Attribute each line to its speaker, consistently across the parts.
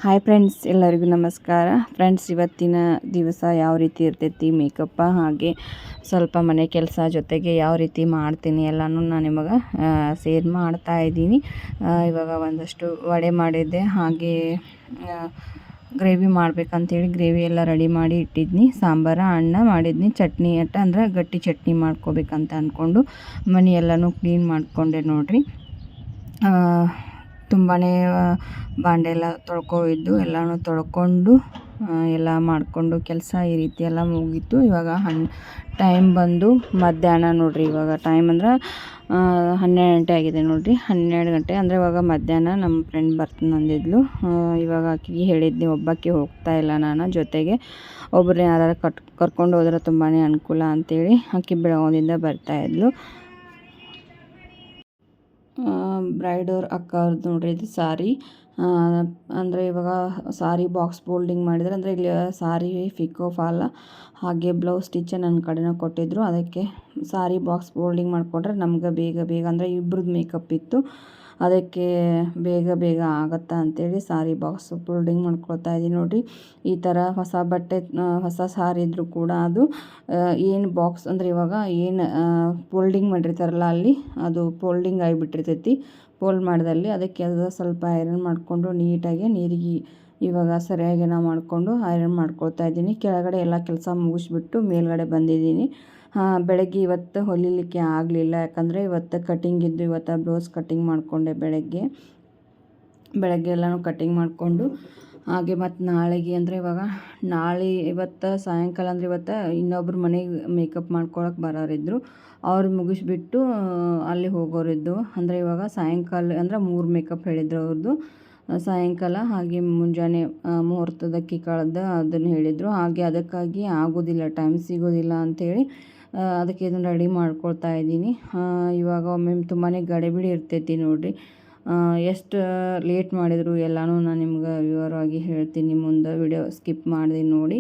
Speaker 1: Hi friends, ಎಲ್ಲರಿಗೂ ನಮಸ್ಕಾರ. Friends, ಇವತ್ತಿನ ದಿವಸ ಯಾವ ರೀತಿ ಇರ್ತೈತಿ ಮೇಕಪ್ಪ, ಹಾಗೆ ಸ್ವಲ್ಪ ಮನೆ ಕೆಲಸ ಜೊತೆಗೆ ಯಾವ ರೀತಿ ಮಾಡ್ತೀನಿ ಎಲ್ಲನೂ ನಾನು ನಿಮಗೆ ಶೇರ್ ಮಾಡ್ತಾ ಇದ್ದೀನಿ. ಇವಾಗ ಒಂದಷ್ಟು ವಡೆ ಮಾಡಿದ್ದೆ, ಹಾಗೆ ಗ್ರೇವಿ ಮಾಡ್ಬೇಕಂತೇಳಿ ಗ್ರೇವಿ ಎಲ್ಲ ರೆಡಿ ಮಾಡಿ ಇಟ್ಟಿದ್ನಿ. ಸಾಂಬಾರ ಅನ್ನ ಮಾಡಿದ್ನಿ, ಚಟ್ನಿ ಅಂದ್ರೆ ಗಟ್ಟಿ ಚಟ್ನಿ ಮಾಡ್ಕೋಬೇಕಂತ ಅಂದ್ಕೊಂಡು ಮನೆ ಎಲ್ಲನೂ ಕ್ಲೀನ್ ಮಾಡಿಕೊಂಡೆ ನೋಡಿರಿ. ತುಂಬಾ ಬಾಂಡೆ ಎಲ್ಲ ತೊಳ್ಕೊಂಡಿದ್ದು ಎಲ್ಲನೂ ತೊಳ್ಕೊಂಡು ಎಲ್ಲ ಮಾಡಿಕೊಂಡು ಕೆಲಸ ಈ ರೀತಿ ಎಲ್ಲ ಮುಗೀತು. ಇವಾಗ ಟೈಮ್ ಬಂದು ಮಧ್ಯಾಹ್ನ ನೋಡಿರಿ. ಇವಾಗ ಟೈಮ್ ಅಂದ್ರೆ 12 ಗಂಟೆ ಆಗಿದೆ ನೋಡಿರಿ. 12 ಗಂಟೆ ಅಂದರೆ ಇವಾಗ ಮಧ್ಯಾಹ್ನ ನಮ್ಮ ಫ್ರೆಂಡ್ ಬರ್ತೀನಿ ಅಂದಿದ್ಲು. ಇವಾಗ ಆಕೆಗೆ ಹೇಳಿದ್ನಿ, ಒಬ್ಬಾಕೆ ಹೋಗ್ತಾ ಇಲ್ಲ ನಾನು, ಜೊತೆಗೆ ಒಬ್ಬರನ್ನ ಯಾರು ಕರ್ಕೊಂಡು ಹೋದ್ರೆ ತುಂಬಾ ಅನುಕೂಲ ಅಂಥೇಳಿ ಆಕೆ ಬೆಳಗಾವಿಯಿಂದ ಬರ್ತಾಯಿದ್ಲು. ಬ್ರೈಡ್ ಅವ್ರ ಅಕ್ಕವ್ರದ್ದು ನೋಡ್ರಿ, ಇದು ಸಾರಿ. ಅಂದರೆ ಇವಾಗ ಸಾರಿ ಬಾಕ್ಸ್ ಫೋಲ್ಡಿಂಗ್ ಮಾಡಿದರೆ, ಅಂದರೆ ಇಲ್ಲಿ ಸಾರಿ ಫಿಕೋ ಫಾಲ ಹಾಗೆ ಬ್ಲೌಸ್ ಸ್ಟಿಚ್ ನನ್ನ ಕಡೆನ ಕೊಟ್ಟಿದ್ದರು. ಅದಕ್ಕೆ ಸಾರಿ ಬಾಕ್ಸ್ ಫೋಲ್ಡಿಂಗ್ ಮಾಡಿಕೊಂಡ್ರೆ ನಮ್ಗೆ ಬೇಗ ಅಂದರೆ ಇಬ್ಬರದ್ದು ಮೇಕಪ್ ಇತ್ತು, ಅದಕ್ಕೆ ಬೇಗ ಆಗುತ್ತಾ ಅಂಥೇಳಿ ಸಾರಿ ಬಾಕ್ಸ್ ಫೋಲ್ಡಿಂಗ್ ಮಾಡ್ಕೊಳ್ತಾ ಇದ್ದೀನಿ ನೋಡಿರಿ. ಈ ಥರ ಹೊಸ ಬಟ್ಟೆ ಹೊಸ ಸಾರಿ ಇದ್ದರೂ ಕೂಡ ಅದು ಏನು ಬಾಕ್ಸ್ ಅಂದರೆ ಇವಾಗ ಏನು ಫೋಲ್ಡಿಂಗ್ ಮಾಡಿರ್ತಾರಲ್ಲ ಅಲ್ಲಿ ಅದು ಫೋಲ್ಡಿಂಗ್ ಆಗಿಬಿಟ್ಟಿರ್ತೈತಿ. ಫೋಲ್ಡ್ ಮಾಡಿದಲ್ಲಿ ಅದಕ್ಕೆ ಅದು ಸ್ವಲ್ಪ ಐರನ್ ಮಾಡಿಕೊಂಡು ನೀಟಾಗಿ ನೀರಿಗೆ ಇವಾಗ ಸರಿಯಾಗಿ ಮಾಡಿಕೊಂಡು ಐರನ್ ಮಾಡ್ಕೊಳ್ತಾ ಇದ್ದೀನಿ. ಕೆಳಗಡೆ ಎಲ್ಲ ಕೆಲಸ ಮುಗಿಸ್ಬಿಟ್ಟು ಮೇಲ್ಗಡೆ ಬಂದಿದ್ದೀನಿ. ಬೆಳಗ್ಗೆ ಇವತ್ತು ಹೊಲಿಲಿಕ್ಕೆ ಆಗಲಿಲ್ಲ, ಯಾಕಂದರೆ ಇವತ್ತು ಕಟಿಂಗ್ ಇದ್ದು. ಇವತ್ತು ಬ್ಲೌಸ್ ಕಟಿಂಗ್ ಮಾಡಿಕೊಂಡೆ ಬೆಳಗ್ಗೆ ಎಲ್ಲನೂ ಕಟಿಂಗ್ ಮಾಡಿಕೊಂಡು, ಹಾಗೆ ಮತ್ತು ನಾಳೆಗೆ ಅಂದರೆ ಇವಾಗ ಇವತ್ತು ಸಾಯಂಕಾಲ ಅಂದರೆ ಇವತ್ತು ಇನ್ನೊಬ್ರು ಮನೆಗೆ ಮೇಕಪ್ ಮಾಡ್ಕೊಳಕ್ಕೆ ಬರೋರಿದ್ದರು. ಅವ್ರು ಮುಗಿಸ್ಬಿಟ್ಟು ಅಲ್ಲಿ ಹೋಗೋರಿದ್ದು. ಅಂದರೆ ಇವಾಗ ಸಾಯಂಕಾಲ ಅಂದರೆ 3 ಮೇಕಪ್ ಹೇಳಿದ್ರು ಅವ್ರದ್ದು ಸಾಯಂಕಾಲ, ಹಾಗೆ ಮುಂಜಾನೆ ಮುಹೂರ್ತದಕ್ಕೆ ಕಳೆದ ಅದನ್ನು ಹೇಳಿದರು. ಹಾಗೆ ಅದಕ್ಕಾಗಿ ಆಗೋದಿಲ್ಲ, ಟೈಮ್ ಸಿಗೋದಿಲ್ಲ ಅಂಥೇಳಿ ಅದಕ್ಕೆ ಇದನ್ನು ರೆಡಿ ಮಾಡ್ಕೊಳ್ತಾ ಇದ್ದೀನಿ. ಇವಾಗ ಒಮ್ಮೆ ತುಂಬಾ ಗಡಿಬಿಡಿ ಇರ್ತೈತಿ ನೋಡಿರಿ. ಎಷ್ಟು ಲೇಟ್ ಮಾಡಿದರು ಎಲ್ಲನೂ ನಾನು ನಿಮ್ಗೆ ವಿವರವಾಗಿ ಹೇಳ್ತೀನಿ ಮುಂದೆ. ವಿಡಿಯೋ ಸ್ಕಿಪ್ ಮಾಡಿದೆ ನೋಡಿ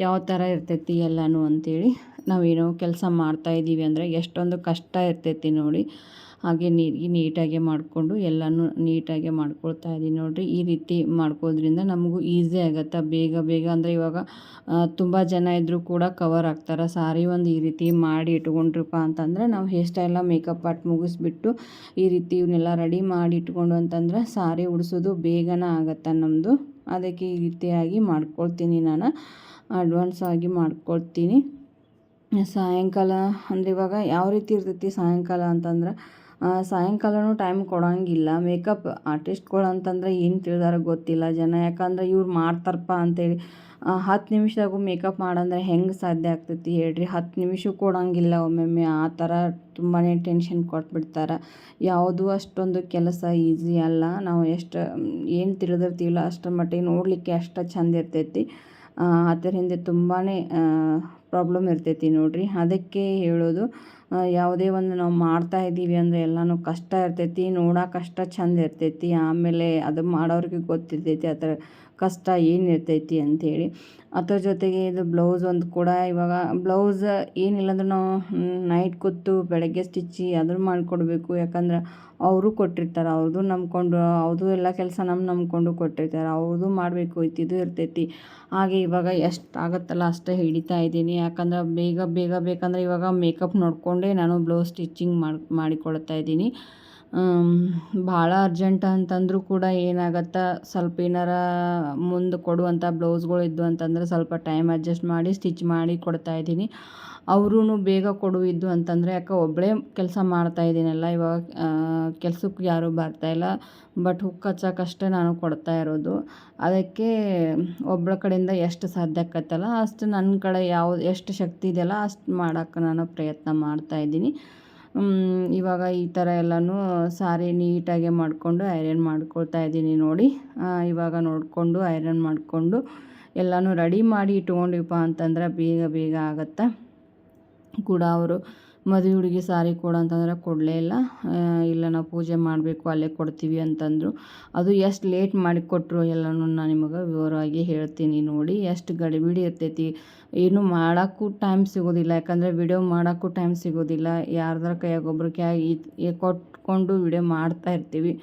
Speaker 1: ಯಾವ ಥರ ಇರ್ತೈತಿ ಎಲ್ಲನೂ ಅಂಥೇಳಿ. ನಾವೇನೋ ಕೆಲಸ ಮಾಡ್ತಾಯಿದ್ದೀವಿ ಅಂದರೆ ಎಷ್ಟೊಂದು ಕಷ್ಟ ಇರ್ತೈತಿ ನೋಡಿ. ಹಾಗೆ ನೀಟಾಗಿ ಮಾಡಿಕೊಂಡು ಎಲ್ಲನೂ ನೀಟಾಗಿ ಮಾಡ್ಕೊಳ್ತಾ ಇದ್ದೀನಿ ನೋಡಿರಿ. ಈ ರೀತಿ ಮಾಡ್ಕೋದ್ರಿಂದ ನಮಗೂ ಈಸಿ ಆಗುತ್ತೆ. ಬೇಗ ಅಂದರೆ ಇವಾಗ ತುಂಬ ಜನ ಇದ್ದರೂ ಕೂಡ ಕವರ್ ಆಗ್ತಾರೆ. ಸಾರಿ ಒಂದು ಈ ರೀತಿ ಮಾಡಿ ಇಟ್ಕೊಂಡ್ರಪ್ಪ ಅಂತಂದರೆ ನಾವು ಹೇರ್ ಸ್ಟೈಲ ಮೇಕಪ್ ಆರ್ಟ್ ಮುಗಿಸ್ಬಿಟ್ಟು ಈ ರೀತಿ ಇವನ್ನೆಲ್ಲ ರೆಡಿ ಮಾಡಿ ಇಟ್ಕೊಂಡು ಅಂತಂದ್ರೆ ಸಾರಿ ಉಡಿಸೋದು ಬೇಗನೆ ಆಗುತ್ತೆ ನಮ್ಮದು. ಅದಕ್ಕೆ ಈ ರೀತಿಯಾಗಿ ಮಾಡ್ಕೊಳ್ತೀನಿ, ನಾನು ಅಡ್ವಾನ್ಸ್ ಆಗಿ ಮಾಡ್ಕೊಳ್ತೀನಿ. ಸಾಯಂಕಾಲ ಅಂದರೆ ಇವಾಗ ಯಾವ ರೀತಿ ಇರ್ತೈತಿ ಸಾಯಂಕಾಲ ಅಂತಂದ್ರೆ, ಸಾಯಂಕಾಲನೂ ಟೈಮ್ ಕೊಡೋಂಗಿಲ್ಲ. ಮೇಕಪ್ ಆರ್ಟಿಸ್ಟ್ಗಳು ಅಂತಂದ್ರೆ ಏನು ತಿಳಿದಾರ ಗೊತ್ತಿಲ್ಲ ಜನ, ಯಾಕಂದ್ರೆ ಇವ್ರು ಮಾಡ್ತಾರಪ್ಪ ಅಂತೇಳಿ 10 ನಿಮಿಷದಾಗೂ ಮೇಕಪ್ ಮಾಡಂದ್ರೆ ಹೆಂಗೆ ಸಾಧ್ಯ ಆಗ್ತೈತಿ ಹೇಳ್ರಿ. 10 ನಿಮಿಷ ಕೊಡೋಂಗಿಲ್ಲ ಒಮ್ಮೊಮ್ಮೆ. ಆ ಥರ ತುಂಬಾ ಟೆನ್ಷನ್ ಕೊಟ್ಬಿಡ್ತಾರೆ. ಯಾವುದು ಅಷ್ಟೊಂದು ಕೆಲಸ ಈಸಿ ಅಲ್ಲ. ನಾವು ಏನು ತಿಳಿದಿರ್ತೀವಲ್ಲ ಅಷ್ಟರ ಮಟ್ಟಿಗೆ ನೋಡಲಿಕ್ಕೆ ಅಷ್ಟು ಚೆಂದ ಇರ್ತೈತಿ. ಅದರ ಹಿಂದೆ ತುಂಬಾ ಪ್ರಾಬ್ಲಮ್ ಇರ್ತೈತಿ ನೋಡಿರಿ. ಅದಕ್ಕೆ ಹೇಳೋದು, ಯಾವುದೇ ಒಂದು ನಾವು ಮಾಡ್ತಾಯಿದ್ದೀವಿ ಅಂದರೆ ಎಲ್ಲನೂ ಕಷ್ಟ ಇರ್ತೈತಿ, ನೋಡೋಕೆ ಅಷ್ಟು ಚೆಂದ ಇರ್ತೈತಿ. ಆಮೇಲೆ ಅದು ಮಾಡೋರಿಗೆ ಗೊತ್ತಿರ್ತೈತಿ ಅದರ ಕಷ್ಟ ಏನಿರ್ತೈತಿ ಅಂಥೇಳಿ. ಅದರ ಜೊತೆಗೆ ಇದು ಬ್ಲೌಸ್ ಒಂದು ಕೂಡ ಇವಾಗ ಬ್ಲೌಸ್ ಏನಿಲ್ಲಂದ್ರೆ ನಾವು ನೈಟ್ ಕೂತು ಬೆಳಗ್ಗೆ ಸ್ಟಿಚ್ಚಿ ಅದನ್ನು ಮಾಡಿಕೊಡ್ಬೇಕು. ಯಾಕಂದ್ರೆ ಅವರು ಕೊಟ್ಟಿರ್ತಾರೆ, ಅವ್ರದ್ದು ನಂಬ್ಕೊಂಡು ಅವ್ರದ್ದು ಎಲ್ಲ ಕೆಲಸ ನಂಬ್ಕೊಂಡು ಕೊಟ್ಟಿರ್ತಾರೆ, ಅವ್ರದ್ದು ಮಾಡಬೇಕು ಇದು ಇರ್ತೈತಿ. ಹಾಗೆ ಇವಾಗ ಎಷ್ಟು ಆಗುತ್ತಲ್ಲ ಅಷ್ಟೇ ಹಿಡಿತಾ ಇದ್ದೀನಿ. ಯಾಕಂದ್ರೆ ಬೇಗ ಬೇಕಂದ್ರೆ ಇವಾಗ ಮೇಕಪ್ ನೋಡಿಕೊಂಡೇ ನಾನು ಬ್ಲೌಸ್ ಸ್ಟಿಚಿಂಗ್ ಮಾಡಿಕೊಳ್ತಾ ಇದ್ದೀನಿ. ಭಾಳ ಅರ್ಜೆಂಟ್ ಅಂತಂದರೂ ಕೂಡ ಏನಾಗತ್ತೆ, ಸ್ವಲ್ಪ ಏನಾರ ಮುಂದೆ ಕೊಡುವಂಥ ಬ್ಲೌಸ್ಗಳು ಇದ್ದು ಅಂತಂದರೆ ಸ್ವಲ್ಪ ಟೈಮ್ ಅಡ್ಜಸ್ಟ್ ಮಾಡಿ ಸ್ಟಿಚ್ ಮಾಡಿ ಕೊಡ್ತಾ ಇದ್ದೀನಿ. ಅವರೂ ಬೇಗ ಕೊಡುವಿದ್ದು ಅಂತಂದರೆ, ಯಾಕೆ ಒಬ್ಬಳೇ ಕೆಲಸ ಮಾಡ್ತಾ ಇದ್ದೀನಲ್ಲ ಇವಾಗ, ಕೆಲಸಕ್ಕೆ ಯಾರೂ ಬರ್ತಾಯಿಲ್ಲ. ಬಟ್ ಹುಕ್ ಹಚ್ಚೋಕ್ಕಷ್ಟೇ ನಾನು ಕೊಡ್ತಾ ಇರೋದು. ಅದಕ್ಕೆ ಒಬ್ಬಳ ಕಡೆಯಿಂದ ಎಷ್ಟು ಸಾಧ್ಯ ಆಕತ್ತಲ್ಲ ಅಷ್ಟು ನನ್ನ ಕಡೆ ಎಷ್ಟು ಶಕ್ತಿ ಇದೆಯಲ್ಲ ಅಷ್ಟು ಮಾಡೋಕ್ಕೆ ನಾನು ಪ್ರಯತ್ನ ಮಾಡ್ತಾಯಿದ್ದೀನಿ. ಇವಾಗ ಈ ಥರ ಎಲ್ಲನೂ ಸಾರಿ ನೀಟಾಗಿ ಮಾಡಿಕೊಂಡು ಐರನ್ ಮಾಡ್ಕೊಳ್ತಾ ಇದ್ದೀನಿ ನೋಡಿ. ಇವಾಗ ನೋಡಿಕೊಂಡು ಐರನ್ ಮಾಡಿಕೊಂಡು ಎಲ್ಲನೂ ರೆಡಿ ಮಾಡಿ ಇಟ್ಕೊಂಡಿವಪ್ಪ ಅಂತಂದ್ರೆ ಬೇಗ ಆಗುತ್ತೆ ಕೂಡ. ಅವರು ಮದುವೆ ಹುಡುಗಿ ಸಾರಿ ಕೊಡು ಅಂತಂದ್ರೆ ಕೊಡಲೇ ಇಲ್ಲ ನಾವು ಪೂಜೆ ಮಾಡಬೇಕು ಅಲ್ಲೇ ಕೊಡ್ತೀವಿ ಅಂತಂದರು. ಅದು ಎಷ್ಟು ಲೇಟ್ ಮಾಡಿ ಕೊಟ್ಟರು ಎಲ್ಲನೂ ನಾನು ನಿಮಗೆ ವಿವರವಾಗಿ ಹೇಳ್ತೀನಿ ನೋಡಿ. ಎಷ್ಟು ಗಡಿಬಿಡಿ ಇರ್ತೈತಿ, ಏನು ಮಾಡೋಕ್ಕೂ ಟೈಮ್ ಸಿಗೋದಿಲ್ಲ. ಯಾಕಂದರೆ ವಿಡಿಯೋ ಮಾಡೋಕ್ಕೂ ಟೈಮ್ ಸಿಗೋದಿಲ್ಲ. ಯಾರ್ದಾರ ಕೈಯಾಗ ಒಬ್ರ ಕೈಯಾಗ ಕೊಟ್ಕೊಂಡು ವಿಡಿಯೋ ಮಾಡ್ತಾ ಇರ್ತೀವಿ.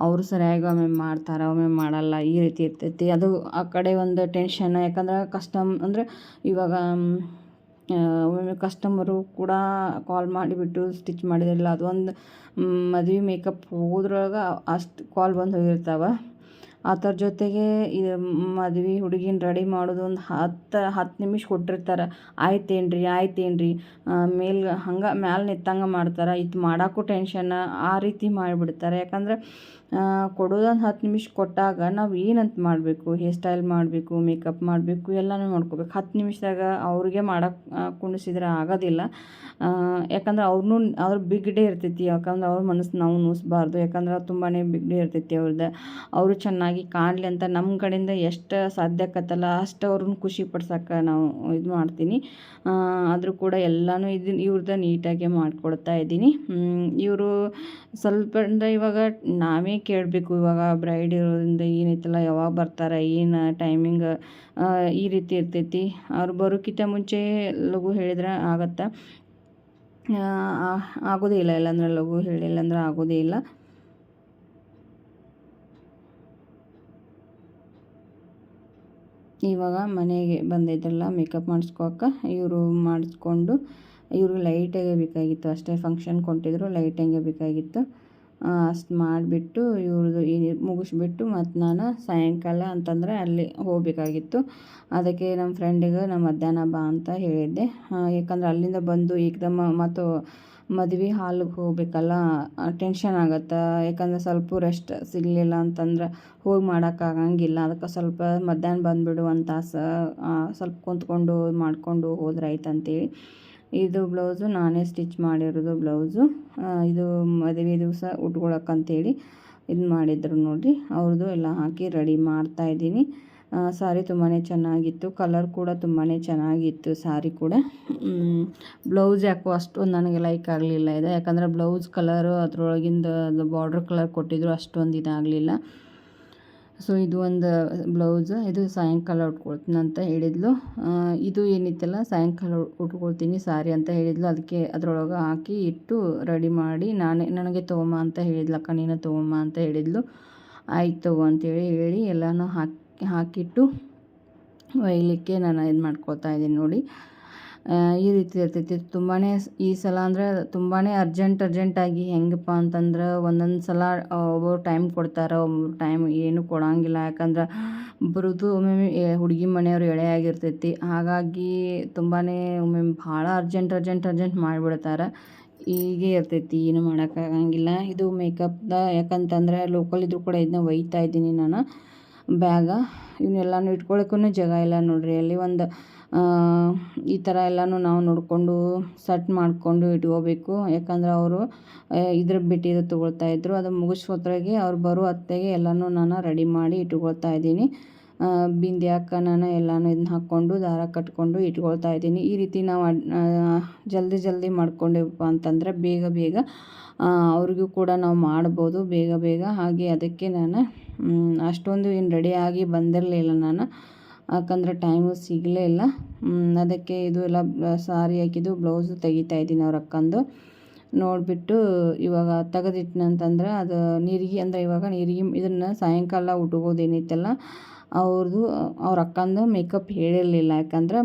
Speaker 1: ಅವರು ಸರಿಯಾಗಿ ಒಮ್ಮೆ ಮಾಡ್ತಾರೆ, ಒಮ್ಮೆ ಮಾಡಲ್ಲ, ಈ ರೀತಿ ಇರ್ತೈತಿ. ಅದು ಆ ಕಡೆ ಒಂದು ಟೆನ್ಷನ್. ಯಾಕಂದ್ರೆ ಅಂದರೆ ಇವಾಗ ಒಮ್ಮೊಮ್ಮೆ ಕಸ್ಟಮರು ಕೂಡ ಕಾಲ್ ಮಾಡಿಬಿಟ್ಟು ಸ್ಟಿಚ್ ಮಾಡಿದಿರಲ್ಲ, ಅದೊಂದು ಮದುವೆ ಮೇಕಪ್ ಹೋಗೋದ್ರೊಳಗೆ ಅಷ್ಟು ಕಾಲ್ ಬಂದು ಹೋಗಿರ್ತಾವೆ. ಅದರ ಜೊತೆಗೆ ಇದು ಮದ್ವೆ ಹುಡುಗಿನ ರೆಡಿ ಮಾಡೋದು ಒಂದು 10 ನಿಮಿಷ ಕೊಟ್ಟಿರ್ತಾರೆ. ಆಯ್ತೇನ್ರಿ ಹಂಗೆ ಮ್ಯಾಲೆ ನಿತ್ತಂಗೆ ಮಾಡ್ತಾರೆ. ಇದು ಮಾಡೋಕ್ಕೂ ಟೆನ್ಷನ್, ಆ ರೀತಿ ಮಾಡಿಬಿಡ್ತಾರೆ. ಯಾಕಂದ್ರೆ ಕೊಡೋದೊಂದು 10 ನಿಮಿಷ ಕೊಟ್ಟಾಗ ನಾವು ಏನಂತ ಮಾಡಬೇಕು, ಹೇರ್ ಸ್ಟೈಲ್ ಮಾಡಬೇಕು, ಮೇಕಪ್ ಮಾಡಬೇಕು, ಎಲ್ಲನೂ ಮಾಡ್ಕೋಬೇಕು. 10 ನಿಮಿಷದಾಗ ಅವ್ರಿಗೆ ಮಾಡೋಕ್ಕೆ ಕುಣಿಸಿದ್ರೆ ಆಗೋದಿಲ್ಲ. ಯಾಕಂದ್ರೆ ಅವ್ರ ಬಿಗ್ ಡೇ ಇರ್ತೈತಿ. ಯಾಕಂದ್ರೆ ಅವ್ರ ಮನಸ್ಸು ನಾವು ನೋಯಿಸ್ಬಾರ್ದು. ಯಾಕಂದ್ರೆ ತುಂಬಾ ಬಿಗ್ ಡೇ ಇರ್ತೈತಿ ಅವ್ರದ್ದು. ಅವರು ಚೆನ್ನಾಗಿ ಕಾಣಲಿ ಅಂತ ನಮ್ಮ ಕಡೆಯಿಂದ ಎಷ್ಟು ಸಾಧ್ಯ ಆಕತ್ತಲ್ಲ ಅಷ್ಟು ಅವ್ರನ್ನ ಖುಷಿ ಪಡ್ಸೋಕೆ ನಾವು ಇದು ಮಾಡ್ತೀನಿ. ಆದರೂ ಕೂಡ ಎಲ್ಲನೂ ಇವ್ರದ್ದು ನೀಟಾಗಿ ಮಾಡಿಕೊಡ್ತಾ ಇದ್ದೀನಿ. ಇವರು ಸ್ವಲ್ಪ ಅಂದರೆ ಇವಾಗ ನಾವೇ ಕೇಳಬೇಕು. ಇವಾಗ ಬ್ರೈಡ್ ಇರೋದ್ರಿಂದ ಏನೈತಲ್ಲ, ಯಾವಾಗ ಬರ್ತಾರೆ, ಏನು ಟೈಮಿಂಗ್, ಈ ರೀತಿ ಇರ್ತೈತಿ. ಅವ್ರು ಬರೋಕ್ಕಿಂತ ಮುಂಚೆ ಲಘು ಹೇಳಿದ್ರೆ ಆಗತ್ತೆ. ಆಗೋದೇ ಇಲ್ಲ. ಇಲ್ಲಾಂದ್ರೆ ಲಘು ಹೇಳಿಲ್ಲ ಅಂದ್ರೆ ಆಗೋದೇ ಇಲ್ಲ. ಇವಾಗ ಮನೆಗೆ ಬಂದಿದ್ರಲ್ಲ ಮೇಕಪ್ ಮಾಡಿಸ್ಕೋಕೆ, ಇವರು ಮಾಡಿಸ್ಕೊಂಡು ಇವ್ರಿಗೆ ಲೈಟಾಗೆ ಬೇಕಾಗಿತ್ತು ಅಷ್ಟೇ. ಫಂಕ್ಷನ್ ಕೊಟ್ಟಿದ್ರು, ಲೈಟಾಗೆ ಬೇಕಾಗಿತ್ತು. ಅಷ್ಟು ಮಾಡಿಬಿಟ್ಟು ಇವ್ರದ್ದು ಮುಗಿಸ್ಬಿಟ್ಟು ಮತ್ತು ನಾನು ಸಾಯಂಕಾಲ ಅಂತಂದರೆ ಅಲ್ಲಿ ಹೋಗಬೇಕಾಗಿತ್ತು. ಅದಕ್ಕೆ ನಮ್ಮ ಫ್ರೆಂಡಿಗೆ ನಾನು ಮಧ್ಯಾಹ್ನ ಬಾ ಅಂತ ಹೇಳಿದ್ದೆ. ಯಾಕಂದ್ರೆ ಅಲ್ಲಿಂದ ಬಂದು ಏಕದಮ್ ಮತ್ತು ಮದುವೆ ಹಾಲಿಗೆ ಹೋಗ್ಬೇಕಲ್ಲ, ಟೆನ್ಷನ್ ಆಗುತ್ತೆ. ಯಾಕಂದರೆ ಸ್ವಲ್ಪ ರೆಸ್ಟ್ ಸಿಗಲಿಲ್ಲ ಅಂತಂದ್ರೆ ಹೋಗಿ ಮಾಡೋಕ್ಕಾಗಂಗಿಲ್ಲ. ಅದಕ್ಕೆ ಸ್ವಲ್ಪ ಮಧ್ಯಾಹ್ನ ಬಂದುಬಿಡು, ಒಂದು ತಾಸು ಸ್ವಲ್ಪ ಕುಂತ್ಕೊಂಡು ಮಾಡಿಕೊಂಡು ಹೋದ್ರೆ ಆಯ್ತು ಅಂತೇಳಿ. ಇದು ಬ್ಲೌಸು ನಾನೇ ಸ್ಟಿಚ್ ಮಾಡಿರೋದು ಬ್ಲೌಸು. ಇದು ಮದುವೆ ದಿವಸ ಉಟ್ಕೊಳಕ್ಕಂತೇಳಿ ಇದು ಮಾಡಿದ್ರು ನೋಡಿರಿ. ಅವ್ರದ್ದು ಎಲ್ಲ ಹಾಕಿ ರೆಡಿ ಮಾಡ್ತಾಯಿದ್ದೀನಿ. ಸಾರಿ ತುಂಬಾ ಚೆನ್ನಾಗಿತ್ತು. ಕಲರ್ ಕೂಡ ತುಂಬಾ ಚೆನ್ನಾಗಿತ್ತು ಸಾರಿ ಕೂಡ. ಬ್ಲೌಸ್ ಯಾಕೋ ಅಷ್ಟೊಂದು ನನಗೆ ಲೈಕ್ ಆಗಲಿಲ್ಲ ಇದು. ಯಾಕಂದರೆ ಬ್ಲೌಸ್ ಕಲರು ಅದರೊಳಗಿಂದ ಅದು ಬಾರ್ಡ್ರ್ ಕಲರ್ ಕೊಟ್ಟಿದ್ರು, ಅಷ್ಟೊಂದು ಇದಾಗಲಿಲ್ಲ. ಸೊ ಇದು ಒಂದು ಬ್ಲೌಸ್. ಇದು ಸಾಯಂಕಾಲ ಉಟ್ಕೊಳ್ತೀನಿ ಅಂತ ಹೇಳಿದ್ಲು. ಇದು ಏನಿತ್ತಲ್ಲ ಸಾಯಂಕಾಲ ಉಟ್ಕೊಳ್ತೀನಿ ಸಾರಿ ಅಂತ ಹೇಳಿದ್ಲು. ಅದಕ್ಕೆ ಅದರೊಳಗೆ ಹಾಕಿ ಇಟ್ಟು ರೆಡಿ ಮಾಡಿ ನನಗೆ ತೊಗೊಂಬ ಅಂತ ಹೇಳಿದ್ಲು. ಅಕ್ಕ ನೀನು ತೊಗೊಂಬ ಅಂತ ಹೇಳಿದ್ಲು. ಆಯ್ತು ತಗೋ ಅಂತೇಳಿ ಎಲ್ಲನೂ ಹಾಕಿಟ್ಟು ಒಯ್ಯಲಿಕ್ಕೆ ನಾನು ಇದು ಮಾಡ್ಕೊಳ್ತಾ ಇದ್ದೀನಿ ನೋಡಿ. ಈ ರೀತಿ ಇರ್ತೈತಿ. ತುಂಬಾ ಈ ಸಲ ಅಂದರೆ ತುಂಬಾ ಅರ್ಜೆಂಟಾಗಿ ಹೆಂಗಪ್ಪ ಅಂತಂದ್ರೆ ಒಂದೊಂದು ಸಲ ಒಬ್ಬರು ಟೈಮ್ ಕೊಡ್ತಾರೆ, ಒಬ್ಬರು ಟೈಮ್ ಏನು ಕೊಡೋಂಗಿಲ್ಲ. ಯಾಕಂದ್ರೆ ಬರೋದು ಒಮ್ಮೊಮ್ಮೆ ಹುಡುಗಿ ಮನೆಯವರು ಎಳೆ ಆಗಿರ್ತೈತಿ. ಹಾಗಾಗಿ ತುಂಬಾ ಒಮ್ಮೊಮ್ಮೆ ಭಾಳ ಅರ್ಜೆಂಟ್ ಮಾಡಿಬಿಡ್ತಾರೆ. ಹೀಗೆ ಇರ್ತೈತಿ, ಏನು ಮಾಡೋಕ್ಕಾಗಂಗಿಲ್ಲ. ಇದು ಮೇಕಪ್ದ ಯಾಕಂತಂದರೆ ಲೋಕಲ್ ಇದ್ರೂ ಕೂಡ ಇದನ್ನ ಒಯ್ತಾ ಇದ್ದೀನಿ ನಾನು ಬ್ಯಾಗ. ಇವನ್ನೆಲ್ಲನೂ ಇಟ್ಕೊಳ್ಳೋಕ್ಕೂ ಜಾಗ ಇಲ್ಲ ನೋಡಿರಿ. ಅಲ್ಲಿ ಒಂದು ಈ ಥರ ಎಲ್ಲನೂ ನಾವು ನೋಡಿಕೊಂಡು ಸೆಟ್ ಮಾಡಿಕೊಂಡು ಇಟ್ಕೋಬೇಕು. ಯಾಕಂದ್ರೆ ಅವರು ಬಿಟ್ಟಿದ್ದು ತೊಗೊಳ್ತಾಯಿದ್ರು. ಅದು ಮುಗಿಸೋದ್ರಾಗೆ ಅವ್ರು ಬರೋ ಹೊತ್ತಿಗೆ ಎಲ್ಲನೂ ನಾನು ರೆಡಿ ಮಾಡಿ ಇಟ್ಕೊಳ್ತಾ ಇದ್ದೀನಿ. ಬಿಂದಿಯಾಕ ನಾನು ಎಲ್ಲನೂ ಇದನ್ನ ಹಾಕ್ಕೊಂಡು ದಾರ ಕಟ್ಕೊಂಡು ಇಟ್ಕೊಳ್ತಾ ಇದ್ದೀನಿ. ಈ ರೀತಿ ನಾವು ಜಲ್ದಿ ಮಾಡ್ಕೊಂಡೆವಪ್ಪ ಅಂತಂದರೆ ಬೇಗ ಅವ್ರಿಗೂ ಕೂಡ ನಾವು ಮಾಡ್ಬೋದು ಬೇಗ. ಹಾಗೆ ಅದಕ್ಕೆ ನಾನು ಅಷ್ಟೊಂದು ಏನು ರೆಡಿಯಾಗಿ ಬಂದಿರಲಿಲ್ಲ ನಾನು. ಯಾಕಂದರೆ ಟೈಮು ಸಿಗಲೇ ಇಲ್ಲ. ಅದಕ್ಕೆ ಇದು ಎಲ್ಲ ಸಾರಿ ಹಾಕಿದ್ದು ಬ್ಲೌಸು ತೆಗಿತಾ ಇದ್ದೀನಿ ಅವ್ರ ಅಕ್ಕಂದು. ನೋಡಿಬಿಟ್ಟು ಇವಾಗ ತೆಗೆದಿಟ್ನಂತಂದ್ರೆ ಅದು ನೀರಿಗೆ ಅಂದರೆ ಇವಾಗ ನೀರಿಗೆ ಇದನ್ನು ಸಾಯಂಕಾಲ ಉಟ್ಕೋದೇನೈತಲ್ಲ ಅವ್ರ ಅಕ್ಕಂದು ಮೇಕಪ್ ಹೇಳಿರಲಿಲ್ಲ. ಯಾಕಂದ್ರೆ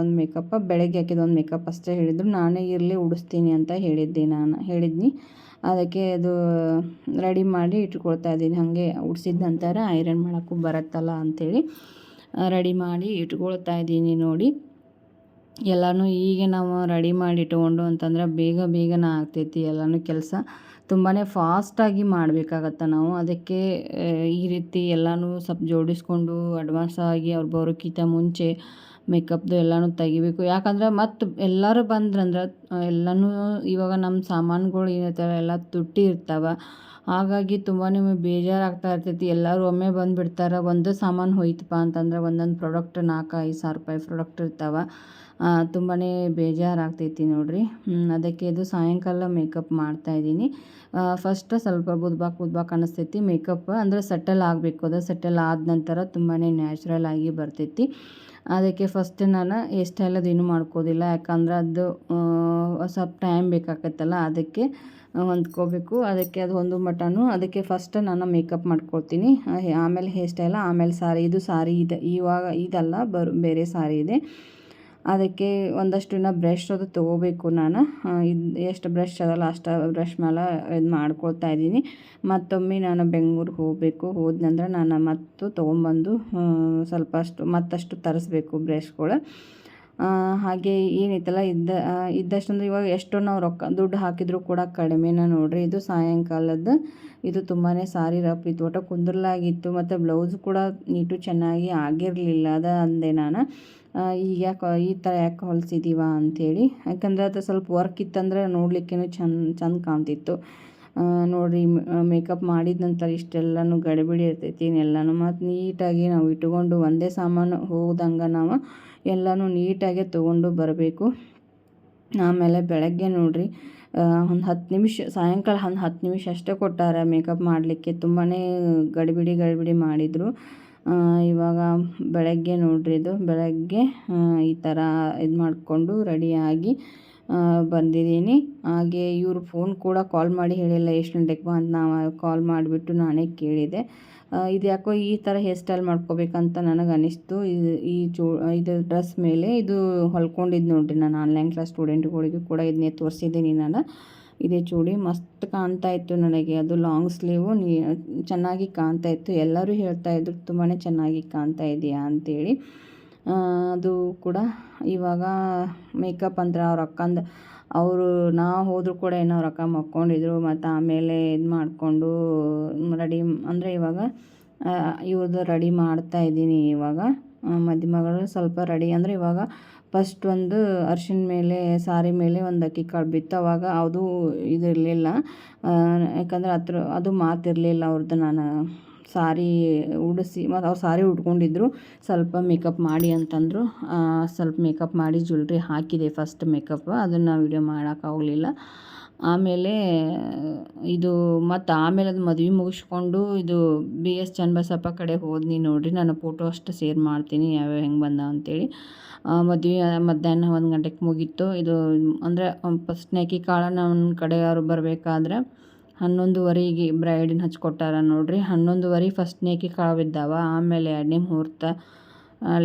Speaker 1: ಒಂದು ಮೇಕಪ್ ಬೆಳಗ್ಗೆ ಹಾಕಿದ ಒಂದು ಮೇಕಪ್ ಅಷ್ಟೇ ಹೇಳಿದ್ರು. ನಾನೇ ಇರಲಿ ಉಡಿಸ್ತೀನಿ ಅಂತ ಹೇಳಿದ್ನಿ. ಅದಕ್ಕೆ ಅದು ರೆಡಿ ಮಾಡಿ ಇಟ್ಕೊಳ್ತಾ ಇದ್ದೀನಿ. ಹಾಗೆ ಉಡ್ಸಿದ ನಂತರ ಐರನ್ ಮಾಡೋಕ್ಕೂ ಬರುತ್ತಲ್ಲ ಅಂಥೇಳಿ ರೆಡಿ ಮಾಡಿ ಇಟ್ಕೊಳ್ತಾ ಇದ್ದೀನಿ ನೋಡಿ. ಎಲ್ಲನೂ ಹೀಗೆ ನಾವು ರೆಡಿ ಮಾಡಿ ಇಟ್ಕೊಂಡು ಅಂತಂದ್ರೆ ಬೇಗನೆ ಆಗ್ತೈತಿ ಎಲ್ಲನೂ ಕೆಲಸ. ತುಂಬಾ ಫಾಸ್ಟಾಗಿ ಮಾಡಬೇಕಾಗತ್ತೆ ನಾವು. ಅದಕ್ಕೆ ಈ ರೀತಿ ಎಲ್ಲನೂ ಸ್ವಲ್ಪ ಜೋಡಿಸ್ಕೊಂಡು ಅಡ್ವಾನ್ಸಾಗಿ ಅವ್ರು ಬರೋಕ್ಕಿಂತ ಮುಂಚೆ ಮೇಕಪ್ದು ಎಲ್ಲನೂ ತೆಗಿಬೇಕು. ಯಾಕಂದ್ರೆ ಮತ್ತು ಎಲ್ಲರೂ ಬಂದ್ರಂದ್ರೆ ಎಲ್ಲನೂ ಇವಾಗ ನಮ್ಮ ಸಾಮಾನುಗಳು ಏನೈತಲ್ಲ ಎಲ್ಲ ತುಟ್ಟಿ ಇರ್ತಾವೆ. ಹಾಗಾಗಿ ತುಂಬಾ ಬೇಜಾರಾಗ್ತಾ ಇರ್ತೈತಿ. ಎಲ್ಲರೂ ಒಮ್ಮೆ ಬಂದುಬಿಡ್ತಾರೆ. ಒಂದು ಸಾಮಾನು ಹೋಯ್ತಪ್ಪ ಅಂತಂದ್ರೆ ಒಂದೊಂದು ಪ್ರಾಡಕ್ಟ್ 4,000-5,000 ರೂಪಾಯಿ ಪ್ರಾಡಕ್ಟ್ ಇರ್ತಾವೆ. ತುಂಬಾ ಬೇಜಾರಾಗ್ತೈತಿ ನೋಡಿರಿ. ಅದಕ್ಕೆ ಇದು ಸಾಯಂಕಾಲ ಮೇಕಪ್ ಮಾಡ್ತಾಯಿದ್ದೀನಿ. ಫಸ್ಟ್ ಸ್ವಲ್ಪ ಬುದ್ಬಾಕ್ ಅನ್ನಿಸ್ತೈತಿ. ಮೇಕಪ್ ಅಂದರೆ ಸೆಟಲ್ ಆಗಬೇಕು. ಅದು ಸೆಟಲ್ ಆದ ನಂತರ ತುಂಬಾ ನ್ಯಾಚುರಲ್ ಆಗಿ ಬರ್ತೈತಿ. ಅದಕ್ಕೆ ಫಸ್ಟ್ ನಾನು ಹೇರ್ ಸ್ಟೈಲ್ ಅದೇನು ಮಾಡ್ಕೋದಿಲ್ಲ. ಯಾಕಂದ್ರೆ ಅದು ಸ್ವಲ್ಪ ಟೈಮ್ ಬೇಕಾಗತ್ತಲ್ಲ. ಅದಕ್ಕೆ ಹೊಂದ್ಕೋಬೇಕು. ಅದಕ್ಕೆ ಅದು ಹೊಂದೋ ಮಟನೂ ಅದಕ್ಕೆ ಫಸ್ಟ್ ನಾನು ಮೇಕಪ್ ಮಾಡ್ಕೊಳ್ತೀನಿ, ಆಮೇಲೆ ಹೇರ್ ಸ್ಟೈಲ, ಆಮೇಲೆ ಸಾರಿ. ಇದು ಸಾರಿ ಇದೆ, ಇವಾಗ ಇದಲ್ಲ, ಬೇರೆ ಸಾರಿ ಇದೆ. ಅದಕ್ಕೆ ಒಂದಷ್ಟು ಇನ್ನು ಬ್ರಷ್ ಅದು ತೊಗೋಬೇಕು ನಾನು. ಇದು ಎಷ್ಟು ಬ್ರಷ್ ಅದಲ್ಲ ಅಷ್ಟು ಬ್ರಷ್ ಮೇಲೆ ಇದು ಮಾಡ್ಕೊಳ್ತಾ ಇದ್ದೀನಿ. ಮತ್ತೊಮ್ಮೆ ನಾನು ಬೆಂಗ್ಳೂರಿಗೆ ಹೋಗಬೇಕು. ಹೋದ ನಂತರ ನಾನು ಮತ್ತು ತೊಗೊಂಬಂದು ಮತ್ತಷ್ಟು ತರಿಸ್ಬೇಕು ಬ್ರಷ್ಗಳು. ಹಾಗೆ ಏನೈತಲ್ಲ ಇದ್ದಷ್ಟಂದ್ರೆ ಇವಾಗ ಎಷ್ಟೋ ನಾವು ದುಡ್ಡು ಹಾಕಿದರೂ ಕೂಡ ಕಡಿಮೆನ ನೋಡಿರಿ. ಇದು ಸಾಯಂಕಾಲದ್ದು. ಇದು ತುಂಬಾ ಸಾರಿ ರಫ್ ಇತ್ತು, ಒಟ್ಟು ಕುಂದ್ರಲಾಗಿತ್ತು, ಮತ್ತು ಬ್ಲೌಸ್ ಕೂಡ ನೀಟು ಚೆನ್ನಾಗಿ ಆಗಿರಲಿಲ್ಲ. ಅಂದೆ ನಾನು ಈಗ ಯಾಕೆ ಈ ಥರ ಯಾಕೆ ಹೊಲಿಸಿದ್ದೀವ ಅಂಥೇಳಿ. ಯಾಕಂದರೆ ಅದು ಸ್ವಲ್ಪ ವರ್ಕ್ ಇತ್ತಂದ್ರೆ ನೋಡಲಿಕ್ಕೇನು ಚಂದ ಕಾಣ್ತಿತ್ತು. ನೋಡಿರಿ, ಮೇಕಪ್ ಮಾಡಿದ ನಂತರ ಇಷ್ಟೆಲ್ಲನೂ ಗಡಿಬಿಡಿ ಇರ್ತೈತಿ ಎಲ್ಲನೂ. ಮತ್ತು ನೀಟಾಗಿ ನಾವು ಇಟ್ಕೊಂಡು ಒಂದೇ ಸಾಮಾನು ಹೋದಂಗೆ ನಾವು ಎಲ್ಲನೂ ನೀಟಾಗೆ ತೊಗೊಂಡು ಬರಬೇಕು. ಆಮೇಲೆ ಬೆಳಗ್ಗೆ ನೋಡಿರಿ ಒಂದು 10 ನಿಮಿಷ, ಸಾಯಂಕಾಲ ಒಂದು 10 ನಿಮಿಷ ಅಷ್ಟೇ ಕೊಟ್ಟಾರೆ ಮೇಕಪ್ ಮಾಡಲಿಕ್ಕೆ. ತುಂಬಾ ಗಡಿಬಿಡಿ ಮಾಡಿದರು. ಇವಾಗ ಬೆಳಗ್ಗೆ ನೋಡಿರಿ, ಇದು ಬೆಳಗ್ಗೆ ಈ ಥರ ಇದು ಮಾಡಿಕೊಂಡು ರೆಡಿಯಾಗಿ ಬಂದಿದ್ದೀನಿ. ಹಾಗೆ ಇವರು ಫೋನ್ ಕೂಡ ಕಾಲ್ ಮಾಡಿ ಹೇಳಿಲ್ಲ ಎಷ್ಟು ಗಂಟೆಗೆ ಬಾ ಅಂತ. ನಾವು ಕಾಲ್ ಮಾಡಿಬಿಟ್ಟು ನಾನೇ ಕೇಳಿದೆ. ಇದು ಯಾಕೋ ಈ ಥರ ಹೇರ್ ಸ್ಟೈಲ್ ಮಾಡ್ಕೋಬೇಕಂತ ನನಗೆ ಅನ್ನಿಸ್ತು. ಇದು ಡ್ರೆಸ್ ಮೇಲೆ ಇದು ಹೊಲ್ಕೊಂಡಿದ್ದು ನೋಡಿರಿ. ನಾನು ಆನ್ಲೈನ್ ಕ್ಲಾಸ್ ಸ್ಟೂಡೆಂಟ್ಗಳಿಗೆ ಕೂಡ ಇದನ್ನೇ ತೋರಿಸಿದ್ದೀನಿ ನಾನು. ಇದೇ ಚೂಡಿ ಮಸ್ತ್ ಕಾಣ್ತಾ ಇತ್ತು ನನಗೆ. ಅದು ಲಾಂಗ್ ಸ್ಲೀವು ಚೆನ್ನಾಗಿ ಕಾಣ್ತಾ ಇತ್ತು. ಎಲ್ಲರೂ ಹೇಳ್ತಾಯಿದ್ರು ತುಂಬಾ ಚೆನ್ನಾಗಿ ಕಾಣ್ತಾ ಇದೆಯಾ ಅಂಥೇಳಿ. ಅದು ಕೂಡ ಇವಾಗ ಮೇಕಪ್ ಅಂದ್ರೆ ಅವ್ರ ಅಕ್ಕಂದು, ನಾವು ಹೋದರೂ ಕೂಡ ಏನೋ ಅವ್ರ ಅಕ್ಕ ಮಕ್ಕೊಂಡಿದ್ರು. ಮತ್ತು ಆಮೇಲೆ ಇದು ಮಾಡಿಕೊಂಡು ರೆಡಿ ಅಂದರೆ ಇವಾಗ ಇವ್ರದ್ದು ರೆಡಿ ಮಾಡ್ತಾಯಿದ್ದೀನಿ. ಇವಾಗ ಮದುಮಗಳು ಸ್ವಲ್ಪ ರೆಡಿ ಅಂದರೆ ಇವಾಗ ಫಸ್ಟ್ ಒಂದು ಅರ್ಶಿನ ಮೇಲೆ ಸಾರಿ ಮೇಲೆ ಒಂದು ಅಕ್ಕಿ ಕಾಳು ಬಿತ್ತು. ಅವಾಗ ಅದು ಇದಿರಲಿಲ್ಲ, ಯಾಕಂದರೆ ಅದು ಮಾತಿರಲಿಲ್ಲ ಅವ್ರದ್ದು. ನಾನು ಸಾರಿ ಉಡಿಸಿ ಮತ್ತು ಅವ್ರು ಸಾರಿ ಉಟ್ಕೊಂಡಿದ್ರು. ಸ್ವಲ್ಪ ಮೇಕಪ್ ಮಾಡಿ ಅಂತಂದರು. ಸ್ವಲ್ಪ ಮೇಕಪ್ ಮಾಡಿ ಜ್ಯುವೆಲ್ರಿ ಹಾಕಿದೆ ಫಸ್ಟ್ ಮೇಕಪ್. ಅದನ್ನು ವೀಡಿಯೋ ಮಾಡೋಕ್ಕಾಗಲಿಲ್ಲ. ಆಮೇಲೆ ಇದು ಮತ್ತು ಆಮೇಲೆ ಅದು ಮದುವೆ ಮುಗಿಸ್ಕೊಂಡು ಇದು BS ಚನ್ನಬಸಪ್ಪ ಕಡೆ ಹೋದ್ನಿ ನೋಡಿರಿ. ನಾನು ಫೋಟೋ ಅಷ್ಟು ಶೇರ್ ಮಾಡ್ತೀನಿ ಯಾವ್ಯಾವ ಹೆಂಗೆ ಬಂದ ಅಂಥೇಳಿ. ಮದುವೆ ಮಧ್ಯಾಹ್ನ 1 ಗಂಟೆಗೆ ಮುಗೀತು. ಇದು ಅಂದರೆ ಫಸ್ಟ್ನೇ ಅಕ್ಕಿ ಕಾಳು ನಮ್ಮ ಕಡೆಯವರು ಬರಬೇಕಾದ್ರೆ 11:15ಗೆ ಬ್ರೈಡಿನ ಹಚ್ಕೊಟ್ಟಾರ ನೋಡಿರಿ. 11:15 ಫಸ್ಟ್ನೇ ಅಕ್ಕಿ ಕಾಳು ಬಿದ್ದಾವ. ಆಮೇಲೆ 2ನೇ ಮುಹೂರ್ತ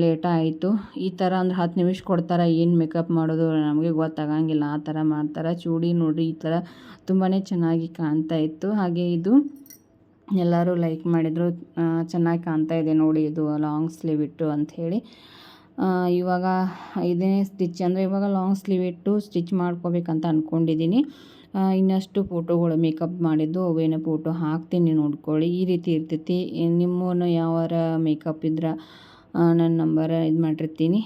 Speaker 1: ಲೇಟ ಆಯಿತು. ಈ ಥರ ಅಂದ್ರೆ 10 ನಿಮಿಷ ಕೊಡ್ತಾರೆ. ಏನು ಮೇಕಪ್ ಮಾಡೋದು ನಮಗೆ ಗೊತ್ತಾಗಂಗಿಲ್ಲ, ಆ ಥರ ಮಾಡ್ತಾರೆ. ಚೂಡಿ ನೋಡಿರಿ, ಈ ಥರ ತುಂಬಾ ಚೆನ್ನಾಗಿ ಕಾಣ್ತಾ ಇತ್ತು. ಹಾಗೆ ಇದು ಎಲ್ಲರೂ ಲೈಕ್ ಮಾಡಿದರು. ಚೆನ್ನಾಗಿ ಕಾಣ್ತಾ ಇದೆ ನೋಡಿ, ಇದು ಲಾಂಗ್ ಸ್ಲೀವ್ ಇಟ್ಟು ಅಂಥೇಳಿ. ಇವಾಗ ಇದನ್ನೇ ಸ್ಟಿಚ್ ಅಂದರೆ ಇವಾಗ ಲಾಂಗ್ ಸ್ಲೀವ್ ಇಟ್ಟು ಸ್ಟಿಚ್ ಮಾಡ್ಕೋಬೇಕಂತ ಅಂದ್ಕೊಂಡಿದ್ದೀನಿ. ಇನ್ನಷ್ಟು ಫೋಟೋಗಳು ಮೇಕಪ್ ಮಾಡಿದ್ದು ಅವೇನೋ ಫೋಟೋ ಹಾಕ್ತೀನಿ, ನೋಡ್ಕೊಳ್ಳಿ. ಈ ರೀತಿ ಇರ್ತೈತಿ. ನಿಮ್ಮನ್ನು ಯಾವಾರ ಮೇಕಪ್ ಇದ್ರೆ ನನ್ನ ನಂಬರ್ ಇದು ಮಾಡಿರ್ತೀನಿ,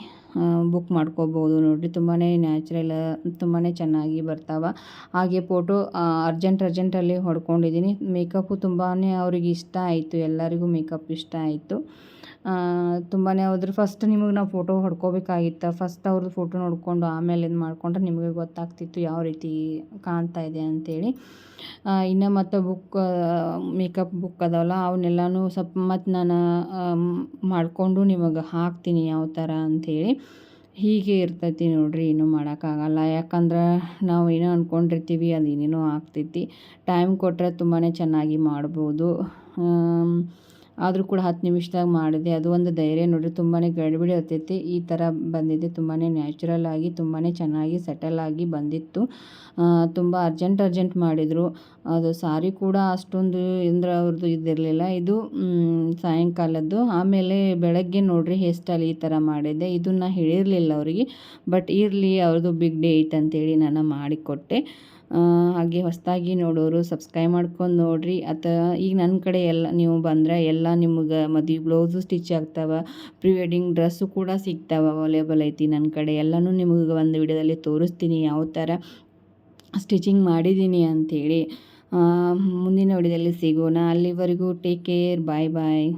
Speaker 1: ಬುಕ್ ಮಾಡ್ಕೋಬೋದು ನೋಡಿರಿ. ತುಂಬಾ ನ್ಯಾಚುರಲ್, ತುಂಬಾ ಚೆನ್ನಾಗಿ ಬರ್ತಾವೆ. ಹಾಗೆ ಫೋಟೋ ಅರ್ಜೆಂಟಲ್ಲಿ ಹೊಡ್ಕೊಂಡಿದ್ದೀನಿ. ಮೇಕಪ್ಪು ತುಂಬಾ ಅವ್ರಿಗೆ ಇಷ್ಟ ಆಯಿತು, ಎಲ್ಲರಿಗೂ ಮೇಕಪ್ ಇಷ್ಟ ಆಯಿತು. ತುಂಬಾ ಹೋದ್ರೆ ಫಸ್ಟ್ ನಿಮಗೆ ನಾವು ಫೋಟೋ ಹೊಡ್ಕೋಬೇಕಾಗಿತ್ತು. ಫಸ್ಟ್ ಅವ್ರದ್ದು ಫೋಟೋ ನೋಡಿಕೊಂಡು ಆಮೇಲೆ ಇದು ಮಾಡಿಕೊಂಡ್ರೆ ನಿಮಗೆ ಗೊತ್ತಾಗ್ತಿತ್ತು ಯಾವ ರೀತಿ ಕಾಣ್ತಾ ಇದೆ ಅಂಥೇಳಿ. ಇನ್ನು ಮತ್ತು ಮೇಕಪ್ ಬುಕ್ ಅದಾವಲ್ಲ, ಅವನ್ನೆಲ್ಲನೂ ಸ್ವಲ್ಪ ಮತ್ತು ನಾನು ಮಾಡಿಕೊಂಡು ನಿಮಗೆ ಹಾಕ್ತೀನಿ ಯಾವ ಥರ ಅಂಥೇಳಿ. ಹೀಗೆ ಇರ್ತೈತಿ ನೋಡಿರಿ, ಏನೂ ಮಾಡೋಕ್ಕಾಗಲ್ಲ. ಯಾಕಂದ್ರೆ ನಾವು ಏನೋ ಅಂದ್ಕೊಂಡಿರ್ತೀವಿ, ಅದು ಏನೇನೋ ಆಗ್ತೈತಿ. ಟೈಮ್ ಕೊಟ್ಟರೆ ತುಂಬಾ ಚೆನ್ನಾಗಿ ಮಾಡ್ಬೋದು. ಆದರೂ ಕೂಡ 10 ನಿಮಿಷದಾಗ ಮಾಡಿದೆ. ಅದು ಒಂದು ಧೈರ್ಯ ನೋಡಿರಿ. ತುಂಬಾ ಗಡಿಬಿಡಿ ಇರ್ತೈತಿ. ಈ ಥರ ಬಂದಿದೆ. ತುಂಬಾ ನ್ಯಾಚುರಲ್ ಆಗಿ ತುಂಬಾ ಚೆನ್ನಾಗಿ ಸೆಟಲ್ ಆಗಿ ಬಂದಿತ್ತು. ತುಂಬ ಅರ್ಜೆಂಟ್ ಮಾಡಿದರು. ಅದು ಸಾರಿ ಕೂಡ ಅಷ್ಟೊಂದು ಅಂದ್ರೆ ಅವ್ರದ್ದು ಇದಿರಲಿಲ್ಲ. ಇದು ಸಾಯಂಕಾಲದ್ದು. ಆಮೇಲೆ ಬೆಳಗ್ಗೆ ನೋಡಿರಿ ಹೇರ್ ಸ್ಟೈಲ್ ಈ ಥರ ಮಾಡಿದ್ದೆ. ಇದನ್ನು ಹೇಳಿರಲಿಲ್ಲ ಅವರಿಗೆ, ಬಟ್ ಇರಲಿ ಅವ್ರದ್ದು ಬಿಗ್ ಡೇ ಐತೆ ಅಂತೇಳಿ ನಾನು ಮಾಡಿಕೊಟ್ಟೆ. ಹಾಗೆ ಹೊಸದಾಗಿ ನೋಡೋರು ಸಬ್ಸ್ಕ್ರೈಬ್ ಮಾಡ್ಕೊಂಡು ನೋಡಿರಿ. ಈಗ ನನ್ನ ಕಡೆ ಎಲ್ಲ ನೀವು ಬಂದರೆ ಎಲ್ಲ ನಿಮ್ಗೆ ಮದುವೆ ಬ್ಲೌಸು ಸ್ಟಿಚ್ ಆಗ್ತಾವೆ, ಪ್ರೀ ವೆಡ್ಡಿಂಗ್ ಡ್ರೆಸ್ಸು ಕೂಡ ಸಿಗ್ತಾವೆ, ಅವೈಲೇಬಲ್ ಐತಿ ನನ್ನ ಕಡೆ. ಎಲ್ಲನೂ ನಿಮಗೆ ಒಂದು ವಿಡಿಯೋದಲ್ಲಿ ತೋರಿಸ್ತೀನಿ ಯಾವ ಥರ ಸ್ಟಿಚಿಂಗ್ ಮಾಡಿದ್ದೀನಿ ಅಂಥೇಳಿ. ಮುಂದಿನ ವಿಡಿಯೋದಲ್ಲಿ ಸಿಗೋಣ. ಅಲ್ಲಿವರೆಗೂ ಟೇಕ್ ಕೇರ್, ಬಾಯ್.